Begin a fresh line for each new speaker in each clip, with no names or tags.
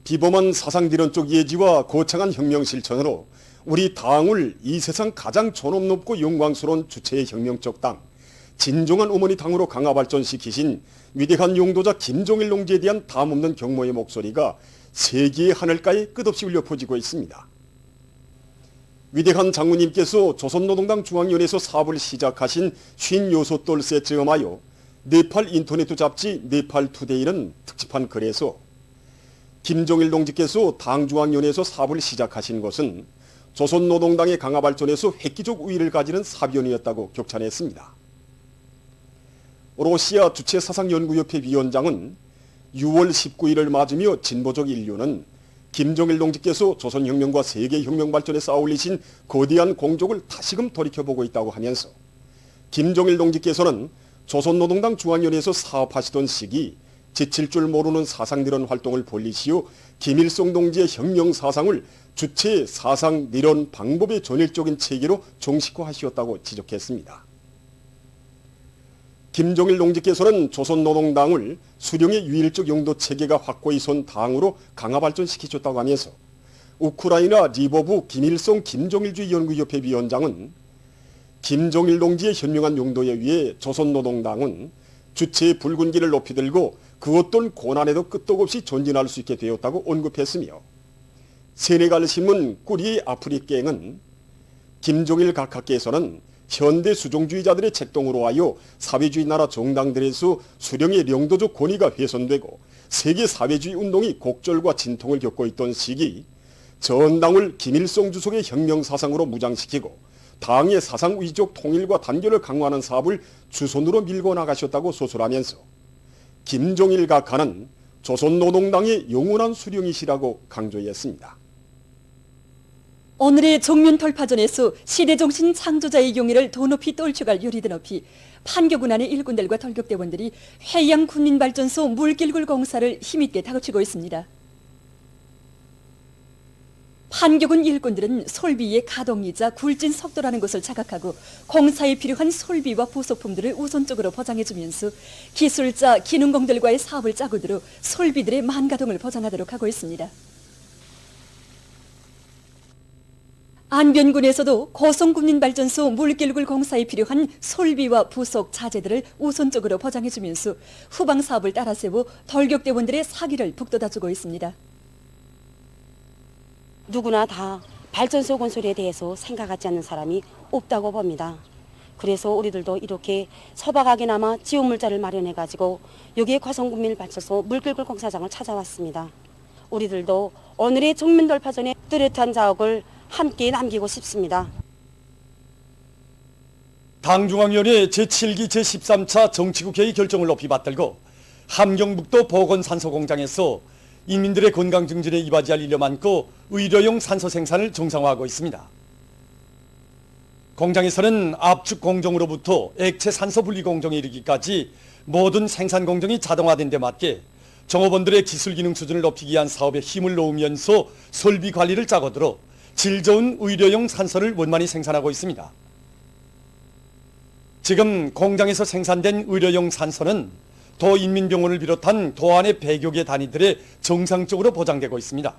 비범한 사상디론적 예지와 거창한 혁명 실천으로 우리 당을 이 세상 가장 존엄 높고 영광스러운 주체의 혁명적 당, 진정한 어머니 당으로 강화 발전시키신 위대한 용도자 김종일 동지에 대한 담없는 경모의 목소리가 세계의 하늘가에 끝없이 울려 퍼지고 있습니다. 위대한 장군님께서 조선노동당 중앙위원회에서 사업을 시작하신 56돌세 즈음하여 네팔 인터넷 잡지 네팔투데이는 특집한 글에서 김종일 동지께서 당중앙위원회에서 사업을 시작하신 것은 조선노동당의 강화 발전에서 획기적 우위를 가지는 사변이었다고 격찬했습니다. 러시아 주체사상연구협회 위원장은 6월 19일을 맞으며 진보적 인류는 김종일 동지께서 조선혁명과 세계혁명 발전에 쌓아올리신 거대한 공적을 다시금 돌이켜보고 있다고 하면서 김종일 동지께서는 조선노동당 중앙위원회에서 사업하시던 시기 지칠 줄 모르는 사상리론 활동을 벌리시어 김일성 동지의 혁명 사상을 주체의 사상, 리론, 방법의 전일적인 체계로 정식화하시었다고 지적했습니다. 김종일 동지께서는 조선노동당을 수령의 유일적 용도 체계가 확고히 선 당으로 강화 발전시키셨다고 하면서 우크라이나 리버브 김일성 김종일주의 연구협회 위원장은 김종일 동지의 현명한 용도에 의해 조선노동당은 주체의 붉은 길을 높이 들고 그 어떤 고난에도 끄떡없이 전진할 수 있게 되었다고 언급했으며 세네갈 신문 꾸리의 아프리깽은 김종일 각하께서는 현대 수종주의자들의 책동으로 하여 사회주의 나라 정당들에서 수령의領도적 권위가 훼손되고 세계 사회주의 운동이 곡절과 진통을 겪고 있던 시기 전당을 김일성 주석의 혁명 사상으로 무장시키고 당의 사상 위적 통일과 단결을 강화하는 사업을 주선으로 밀고 나가셨다고 소설하면서 김종일 각하는 조선노동당의 영원한 수령이시라고 강조했습니다.
오늘의 종면돌파전에서 시대정신 창조자의 용의를 더 높이 떨쳐갈 요리드 높이 판교군 안의 일꾼들과 돌격대원들이 해양군민발전소 물길굴 공사를 힘있게 다그치고 있습니다. 판교군 일꾼들은 솔비의 가동이자 굴진 속도라는 것을 자각하고 공사에 필요한 솔비와 부속품들을 우선적으로 보장해주면서 기술자, 기능공들과의 사업을 짜고 들어 솔비들의 만가동을 보장하도록 하고 있습니다. 안변군에서도 고성군민발전소 물길굴 공사에 필요한 솔비와 부속 자재들을 우선적으로 보장해주면서 후방사업을 따라 세워 돌격대원들의 사기를 북돋아주고 있습니다.
누구나 다 발전소 건설에 대해서 생각하지 않는 사람이 없다고 봅니다. 그래서 우리들도 이렇게 소박하게나마 지원물자를 마련해가지고 여기에 고성군민발전소 물길굴 공사장을 찾아왔습니다. 우리들도 오늘의 종면돌파전의 뚜렷한 자업을 함께 남기고 싶습니다.
당중앙위원회 제7기 제13차 정치국회의 결정을 높이 받들고 함경북도 보건산소공장에서 인민들의 건강 증진에 이바지할 일념 안고 의료용 산소 생산을 정상화하고 있습니다. 공장에서는 압축 공정으로부터 액체 산소 분리 공정에 이르기까지 모든 생산 공정이 자동화된 데 맞게 종업원들의 기술 기능 수준을 높이기 위한 사업에 힘을 놓으면서 설비 관리를 짜고 들어 질 좋은 의료용 산소를 원만히 생산하고 있습니다. 지금 공장에서 생산된 의료용 산소는 도인민병원을 비롯한 도안의 100여 개 단위들에 정상적으로 보장되고 있습니다.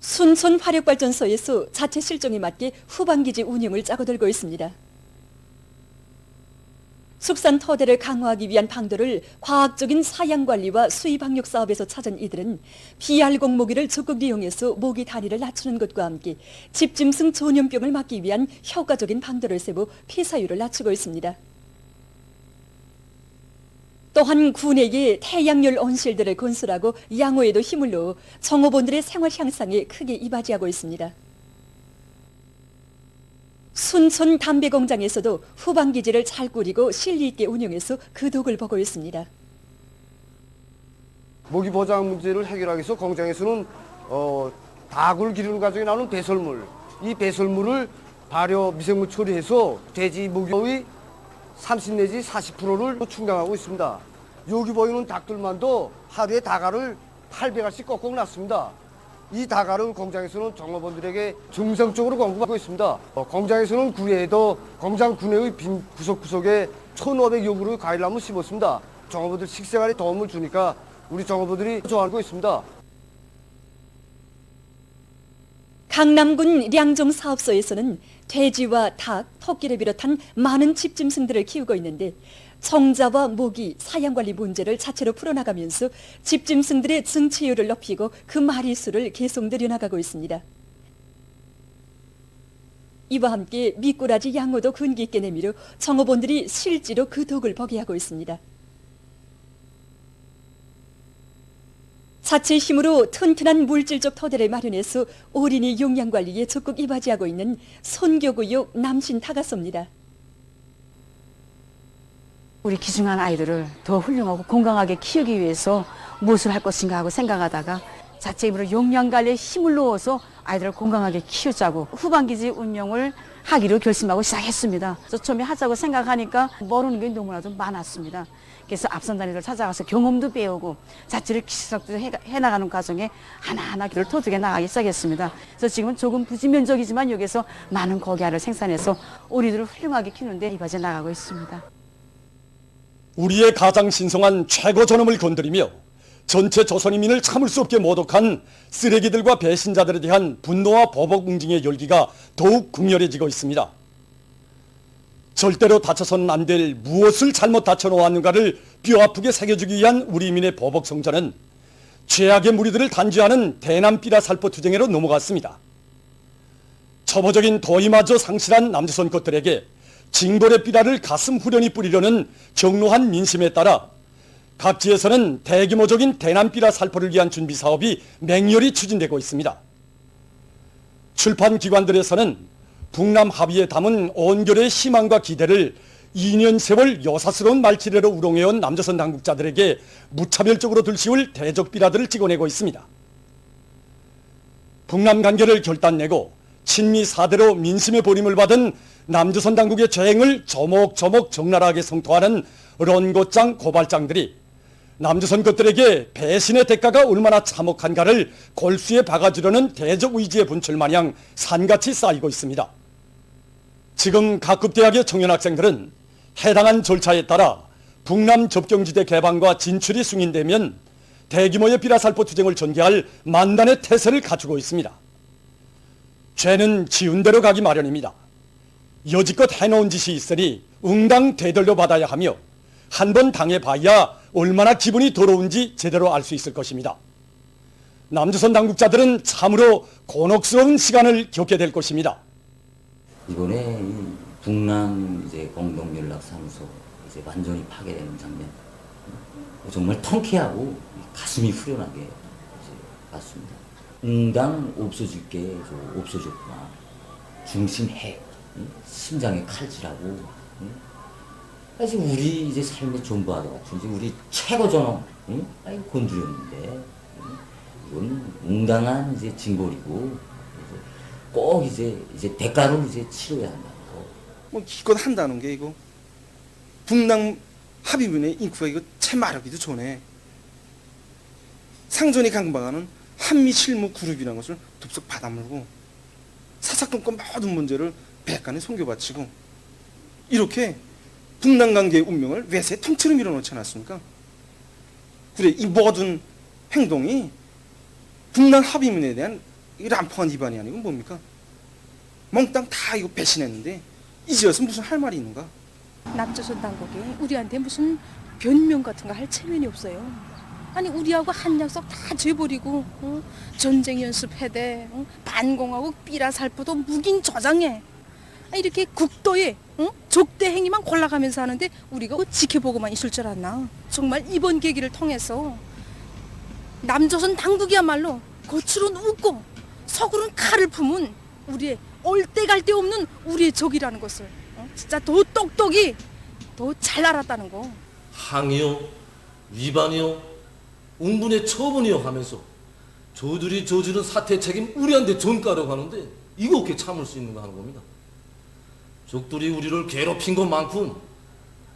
순천 화력발전소에서 자체 실정에 맞게 후방기지 운영을 짜고 들고 있습니다. 숙산 토대를 강화하기 위한 방도를 과학적인 사양관리와 수입학력 사업에서 찾은 이들은 비알공 모기를 적극 이용해서 모기 다리를 낮추는 것과 함께 집짐승 전염병을 막기 위한 효과적인 방도를 세워 폐사율을 낮추고 있습니다. 또한 군에게 태양열 온실들을 건설하고 양호에도 힘을 넣어 종업원들의 생활 향상에 크게 이바지하고 있습니다. 순천 담배공장에서도 후방기지를 잘 꾸리고 실리 있게 운영해서 그 덕을 보고 있습니다.
모기 보장 문제를 해결하기 위해서 공장에서는 닭을 기르는 과정에 나오는 배설물, 이 배설물을 발효 미생물 처리해서 돼지 모기의 30 내지 40%를 충당하고 있습니다. 여기 보이는 닭들만도 하루에 닭알을 800알씩 꼭꼭 낳습니다. 이 닭알은 공장에서는 종업원들에게 정상적으로 공급하고 있습니다. 공장에서는 그 외에도 공장 구내의 빈 구석구석에 1,500여 그루의 과일나무 심었습니다. 종업원들 식생활에 도움을 주니까 우리 정어부들이 좋아하고 있습니다.
강남군 량정 사업소에서는 돼지와 닭, 토끼를 비롯한 많은 집짐승들을 키우고 있는데 정자와 모기, 사양관리 문제를 자체로 풀어나가면서 집짐승들의 증치율을 높이고 그 마리수를 계속 늘려나가고 있습니다. 이와 함께 미꾸라지 양어도 근기 있게 내밀어 정어본들이 실제로 그 덕을 보게 하고 있습니다. 자체 힘으로 튼튼한 물질적 토대를 마련해서 어린이 용양관리에 적극 이바지하고 있는 선교구역 남신 타가소입니다.
우리 기중한 아이들을 더 훌륭하고 건강하게 키우기 위해서 무엇을 할 것인가 하고 생각하다가 자체 힘으로 용양관리에 힘을 넣어서 아이들을 건강하게 키우자고 후반기지 운영을 하기로 결심하고 시작했습니다. 그래서 처음에 하자고 생각하니까 모르는 게 너무나도 많았습니다. 그래서 앞선 단위들 찾아가서 경험도 배우고 자체를 기술적으로 해나가는 과정에 하나하나 길을 터득해 나가기 시작했습니다. 그래서 지금은 조금 부지면적이지만 여기서 많은 고기알을 생산해서 우리들을 훌륭하게 키우는데 이바지해 나가고 있습니다.
우리의 가장 신성한 최고 존엄을 건드리며 전체 조선인민을 참을 수 없게 모독한 쓰레기들과 배신자들에 대한 분노와 보복 응징의 열기가 더욱 극렬해지고 있습니다. 절대로 다쳐서는 안 될 무엇을 잘못 다쳐놓았는가를 뼈아프게 새겨주기 위한 우리 인민의 보복 성전은 죄악의 무리들을 단죄하는 대남비라 살포 투쟁으로 넘어갔습니다. 초보적인 도의마저 상실한 남조선 것들에게 징벌의 삐라를 가슴 후련히 뿌리려는 경로한 민심에 따라 각지에서는 대규모적인 대남비라 살포를 위한 준비 사업이 맹렬히 추진되고 있습니다. 출판기관들에서는 북남 합의에 담은 온결의 희망과 기대를 2년 세월 여사스러운 말치레로 우롱해온 남조선 당국자들에게 무차별적으로 들씌울 대적비라들을 찍어내고 있습니다. 북남 관계를 결단내고 친미 사대로 민심의 보림을 받은 남조선 당국의 죄행을 조목조목 적나라하게 성토하는 런고장 고발장들이 남조선 것들에게 배신의 대가가 얼마나 참혹한가를 골수에 박아주려는 대적 의지의 분출 마냥 산같이 쌓이고 있습니다. 지금 각급 대학의 청년 학생들은 해당한 절차에 따라 북남 접경지대 개방과 진출이 승인되면 대규모의 비라살포 투쟁을 전개할 만단의 태세를 갖추고 있습니다. 죄는 지은 대로 가기 마련입니다. 여지껏 해놓은 짓이 있으니 응당 되돌려 받아야 하며 한번 당해봐야 얼마나 기분이 더러운지 제대로 알 수 있을 것입니다. 남조선 당국자들은 참으로 곤혹스러운 시간을 겪게 될 것입니다.
이번에 이 북남 이제 공동연락사무소 이제 완전히 파괴되는 장면 정말 통쾌하고 가슴이 후련하게 이제 봤습니다. 응당 없어질게 없어졌구나. 중심해 심장에 칼질하고 사실 우리 이제 삶의 전부하다 같은 이제 우리 최고 전원 아이 건드렸는데 이건 응당한 이제 징벌이고 꼭 이제 대가를 이제 치러야 한다는 거.
뭐 이것 한다는 게 이거 북남 합의문의 인구가 이거 채 말하기도 전에 상전이 강박하는 한미 실무 그룹이라는 것을 덥석 받아물고 사사건건 모든 문제를 백간에 송교바치고 이렇게 북남 관계의 운명을 외세에 통째로 밀어넣지 않았습니까? 그래 이 모든 행동이 북남 합의문에 대한 이 람포한 위반이 아니고 뭡니까? 몽땅 다 이거 배신했는데 이제 와서 무슨 할 말이 있는가?
남조선 당국이 우리한테 무슨 변명 같은 거 할 체면이 없어요. 아니 우리하고 한 약속 다 죄버리고 전쟁 연습해대 반공하고 삐라 살포도 묵인 저장해 이렇게 국도에 적대 행위만 골라가면서 하는데 우리가 지켜보고만 있을 줄 알았나. 정말 이번 계기를 통해서 남조선 당국이야말로 겉으로는 웃고 속으로는 칼을 품은 우리의 올데갈데 없는 우리의 적이라는 것을 진짜 더 똑똑히 더 잘 알았다는 거.
항의요, 위반이요, 웅분의 처분이요 하면서 저들이 저지른 사태 책임 우리한테 전가라고 하는데 이거 어떻게 참을 수 있는가 하는 겁니다. 적들이 우리를 괴롭힌 것만큼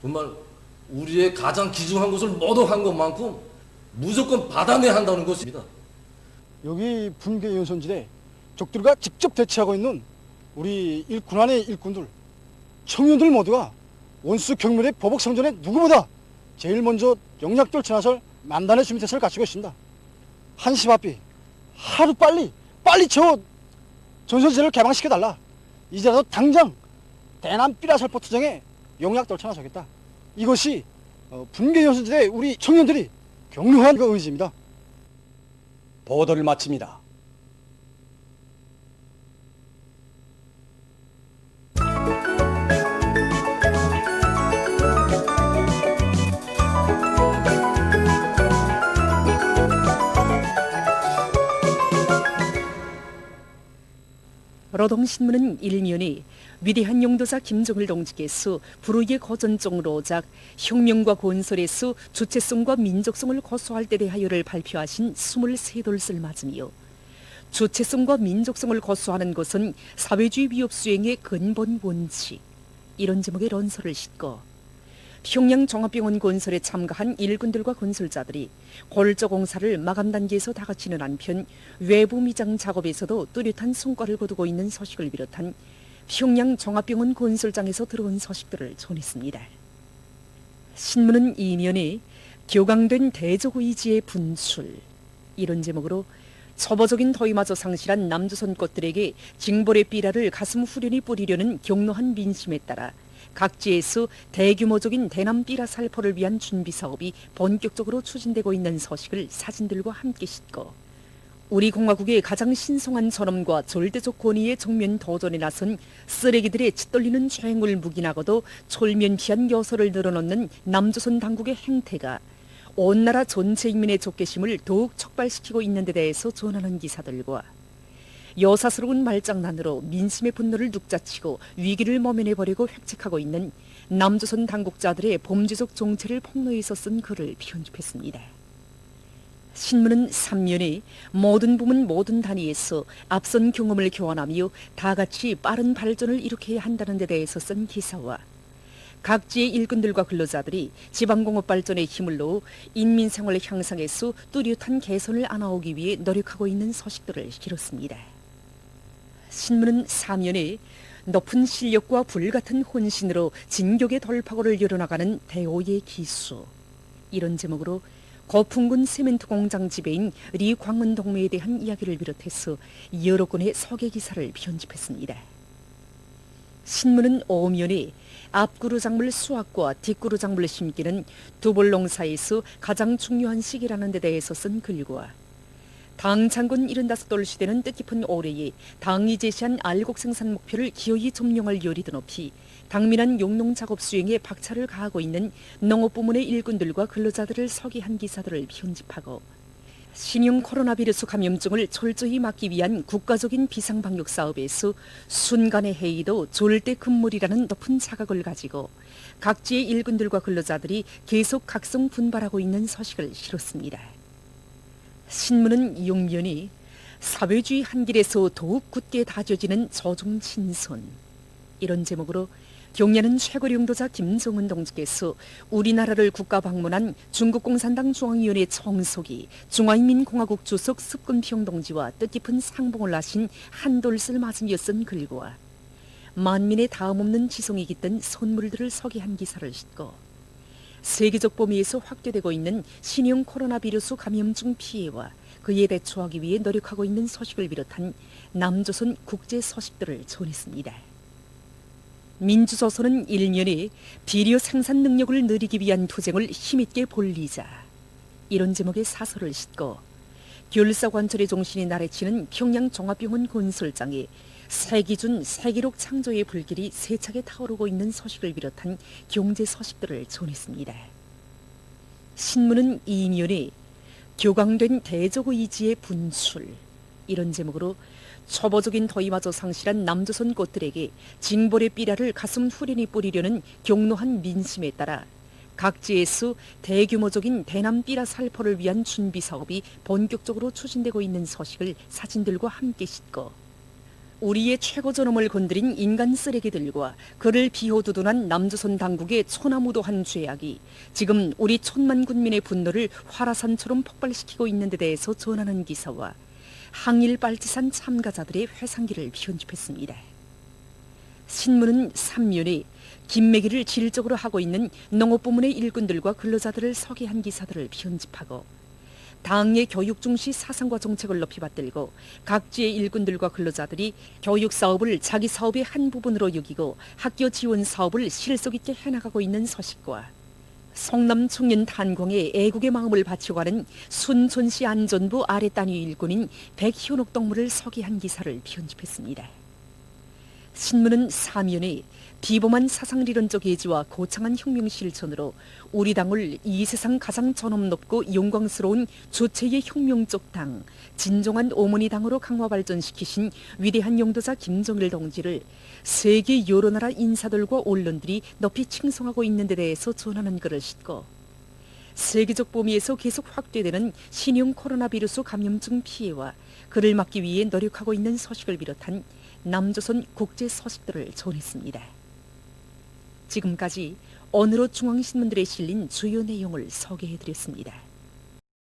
정말 우리의 가장 귀중한 것을 모독한 것만큼 무조건 받아내야 한다는 것입니다.
여기 분계 연선지대 적들과 직접 대치하고 있는 우리 군안의 일꾼들, 청년들 모두가 원수 경멸의 보복 성전에 누구보다 제일 먼저 영락돌 전하설 만단의 준비태세를 갖추고 있습니다. 한시바삐 하루 빨리 저 전선지를 개방시켜달라. 이제라도 당장 대남 삐라살포 투쟁에 용약 떨쳐나서겠다. 이것이 분계연선지대 우리 청년들이 격려한 그 의지입니다.
보도를 마칩니다.
노동신문은 일면에 위대한 용도자 김정일 동지께서 불후의 거전종으로 오작 혁명과 건설에서 주체성과 민족성을 거소할 때 대하여를 발표하신 23돌을 맞으며 주체성과 민족성을 거소하는 것은 사회주의 위협 수행의 근본 원칙 이런 제목의 런서를 싣고 평양 종합병원 건설에 참가한 일꾼들과 건설자들이 골조 공사를 마감 단계에서 다그치는 한편 외부 미장 작업에서도 뚜렷한 성과를 거두고 있는 소식을 비롯한 평양 종합병원 건설장에서 들어온 소식들을 전했습니다. 신문은 이면에 교강된 대적 의지의 분출 이런 제목으로 초보적인 더위마저 상실한 남조선 꽃들에게 징벌의 삐라를 가슴 후련히 뿌리려는 격노한 민심에 따라 각지에서 대규모적인 대남 삐라 살포를 위한 준비 사업이 본격적으로 추진되고 있는 소식을 사진들과 함께 싣고 우리 공화국의 가장 신성한 존엄과 절대적 권위의 정면 도전에 나선 쓰레기들의 짓돌리는 죄행을 묵인하고도 철면피한 요소를 늘어놓는 남조선 당국의 행태가 온 나라 전체 인민의 적개심을 더욱 촉발시키고 있는 데 대해서 전하는 기사들과 여사스러운 말장난으로 민심의 분노를 눅자치고 위기를 모면해버리고 획책하고 있는 남조선 당국자들의 범죄적 정체를 폭로해서 쓴 글을 편집했습니다. 신문은 3면에 모든 부문 모든 단위에서 앞선 경험을 교환하며 다같이 빠른 발전을 일으켜야 한다는 데 대해서 쓴 기사와 각지의 일꾼들과 근로자들이 지방공업 발전에 힘을 넣어 인민생활 향상에서 뚜렷한 개선을 안아오기 위해 노력하고 있는 소식들을 실었습니다. 신문은 4면에 높은 실력과 불같은 혼신으로 진격의 돌파구를 열어나가는 대오의 기수 이런 제목으로 거풍군 세멘트 공장 지배인 리 광문 동무에 대한 이야기를 비롯해서 여러 건의 소개 기사를 편집했습니다. 신문은 5면에 앞구루 작물 수확과 뒷구루 작물 심기는 두볼 농사에서 가장 중요한 시기라는 데 대해서 쓴 글과 당 창군 75돌 시대는 뜻깊은 올해에 당이 제시한 알곡 생산 목표를 기어이 점령할 열이 더 높이 당면한 용농 작업 수행에 박차를 가하고 있는 농업부문의 일꾼들과 근로자들을 소개한 기사들을 편집하고 신형 코로나 비루스 감염증을 철저히 막기 위한 국가적인 비상방역 사업에서 순간의 회의도 절대 금물이라는 높은 자각을 가지고 각지의 일꾼들과 근로자들이 계속 각성 분발하고 있는 소식을 실었습니다. 신문은 6면이 사회주의 한길에서 더욱 굳게 다져지는 조종 친선 이런 제목으로 경례는 최고 용도자 김정은 동지께서 우리나라를 국가 방문한 중국 공산당 중앙위원회 총석이 중화인민공화국 주석 습근평 동지와 뜻깊은 상봉을 하신 한돌슬 맞으며 쓴 글과 만민의 다음없는 지성이 깃든 선물들을 소개한 기사를 싣고 세계적 범위에서 확대되고 있는 신형 코로나 비루스 감염증 피해와 그에 대처하기 위해 노력하고 있는 소식을 비롯한 남조선 국제 소식들을 전했습니다. 민주조선은 1년에 비료 생산 능력을 늘리기 위한 투쟁을 힘있게 벌리자 이런 제목의 사설을 싣고 결사관철의 정신이 나래치는 평양 종합병원 건설장에 세기준 세기록 창조의 불길이 세차게 타오르고 있는 소식을 비롯한 경제 소식들을 전했습니다. 신문은 2면에 교강된 대적 의지의 분출 이런 제목으로 초보적인 더위마저 상실한 남조선 꽃들에게 징벌의 삐라를 가슴 후련히 뿌리려는 격노한 민심에 따라 각지에서 대규모적인 대남 삐라 살포를 위한 준비 사업이 본격적으로 추진되고 있는 소식을 사진들과 함께 싣고 우리의 최고 존엄을 건드린 인간 쓰레기들과 그를 비호두둔한 남조선 당국의 초나무도한 죄악이 지금 우리 천만 군민의 분노를 화라산처럼 폭발시키고 있는 데 대해서 전하는 기사와 항일 빨치산 참가자들의 회상기를 편집했습니다. 신문은 3면에 김매기를 질적으로 하고 있는 농업부문의 일꾼들과 근로자들을 서게한 기사들을 편집하고 당의 교육 중시 사상과 정책을 높이 받들고 각지의 일꾼들과 근로자들이 교육 사업을 자기 사업의 한 부분으로 여기고 학교 지원 사업을 실속 있게 해나가고 있는 소식과 성남 청년 탄광에 애국의 마음을 바치고 하는 순천시 안전부 아래 단위 일꾼인 백현옥 동무를 서게한 기사를 편집했습니다. 신문은 사면에 비범한 사상리론적 예지와 고창한 혁명 실천으로 우리 당을 이 세상 가장 존엄 높고 영광스러운 주체의 혁명적 당, 진정한 어머니 당으로 강화 발전시키신 위대한 영도자 김정일 동지를 세계 여러 나라 인사들과 언론들이 높이 칭송하고 있는 데 대해서 전하는 글을 싣고 세계적 범위에서 계속 확대되는 신형 코로나 비루스 감염증 피해와 그를 막기 위해 노력하고 있는 소식을 비롯한 남조선 국제 소식들을 전했습니다. 지금까지 오늘의 중앙신문들에 실린 주요 내용을 소개해드렸습니다.